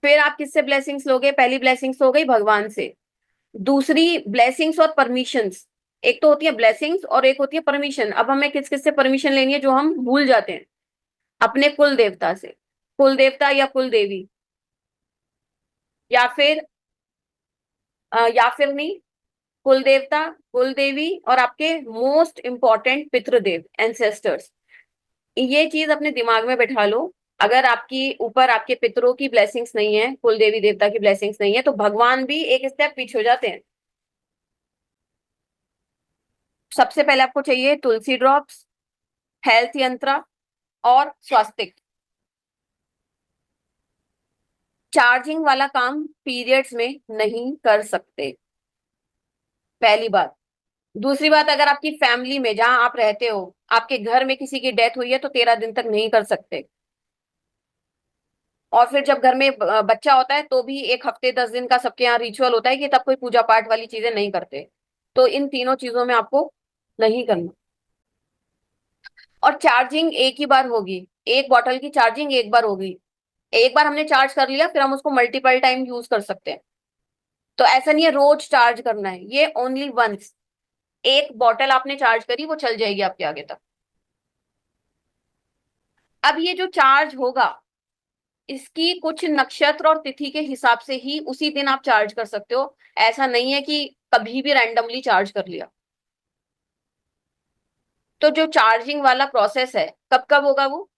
फिर आप किससे ब्लेसिंग्स लोगे? पहली ब्लेसिंग्स हो गई भगवान से। दूसरी ब्लेसिंग्स और परमिशंस, एक तो होती है ब्लेसिंग्स और एक होती है परमिशन। अब हमें किस किस से परमिशन लेनी है जो हम भूल जाते हैं? अपने कुल देवता से, कुल देवता या कुल देवी, या फिर या फिर नहीं, कुल देवता, कुल देवी और आपके मोस्ट इंपॉर्टेंट पितृदेव, एंसेस्टर्स। ये चीज अपने दिमाग में बैठा लो। अगर आपकी ऊपर आपके पितरों की ब्लेसिंग्स नहीं है, कुल देवी देवता की ब्लेसिंग्स नहीं है, तो भगवान भी एक स्टेप पीछे हो जाते हैं। सबसे पहले आपको चाहिए तुलसी ड्रॉप्स, हेल्थ यंत्रा और स्वास्तिक। चार्जिंग वाला काम पीरियड्स में नहीं कर सकते, पहली बात। दूसरी बात, अगर आपकी फैमिली में जहां आप रहते हो, आपके घर में किसी की डेथ हुई है तो 13 दिन तक नहीं कर सकते। और फिर जब घर में बच्चा होता है तो भी 1 हफ्ते 10 दिन का सबके यहाँ रिचुअल होता है कि तब कोई पूजा पाठ वाली चीजें नहीं करते। तो इन तीनों चीजों में आपको नहीं करना। और चार्जिंग एक ही बार होगी, एक बॉटल की चार्जिंग एक बार होगी। एक बार हमने चार्ज कर लिया, फिर हम उसको मल्टीपल टाइम यूज कर सकते हैं। तो ऐसा नहीं है रोज चार्ज करना है, ये ओनली वंस। एक बॉटल आपने चार्ज करी, वो चल जाएगी आपके आगे तक। अब ये जो चार्ज होगा, इसकी कुछ नक्षत्र और तिथि के हिसाब से ही उसी दिन आप चार्ज कर सकते हो। ऐसा नहीं है कि कभी भी रैंडमली चार्ज कर लिया। तो जो चार्जिंग वाला प्रोसेस है, कब कब होगा वो?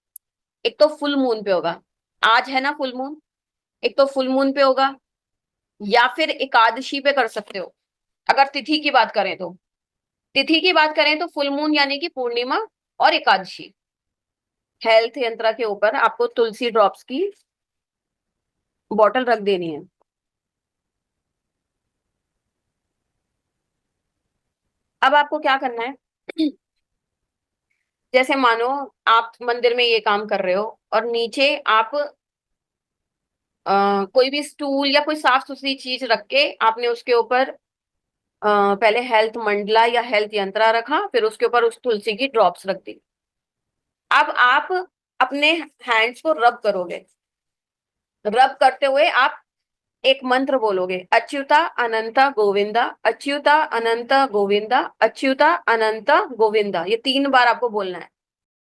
एक तो फुल मून पे होगा। आज है ना फुल मून, एक तो फुल मून पे होगा, या फिर एकादशी पे कर सकते हो। अगर तिथि की बात करें तो, तिथि की बात करें तो फुल मून यानी कि पूर्णिमा और एकादशी। हेल्थ यंत्रा के ऊपर आपको तुलसी ड्रॉप्स की बॉटल रख देनी है। अब आपको क्या करना है? जैसे मानो आप मंदिर में ये काम कर रहे हो और नीचे आप कोई भी स्टूल या कोई साफ सुथरी चीज रख के आपने उसके ऊपर पहले हेल्थ मंडला या हेल्थ यंत्रा रखा, फिर उसके ऊपर उस तुलसी की ड्रॉप्स रख दी। अब आप अपने हैंड्स को रब करोगे। रब करते हुए आप एक मंत्र बोलोगे, अच्युता अनंता गोविंदा, अच्युता अनंता गोविंदा, अच्युता अनंता गोविंदा। ये 3 बार आपको बोलना है।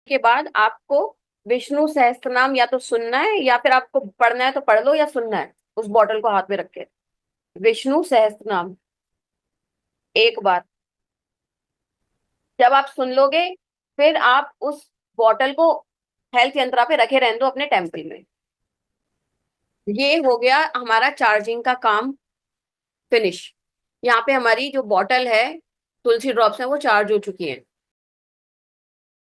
के बाद आपको विष्णु सहस्त्र नाम या तो सुनना है, या फिर आपको पढ़ना है तो पढ़ लो, या सुनना है उस बॉटल को हाथ में रख के। विष्णु सहस्त्र नाम एक बार जब आप सुन लोगे, फिर आप उस बॉटल को हेल्थ यंत्रा पे रखे रहने दो अपने टेम्पल में। ये हो गया हमारा चार्जिंग का काम फिनिश। यहाँ पे हमारी जो बॉटल है तुलसी ड्रॉप्स है वो चार्ज हो चुकी है।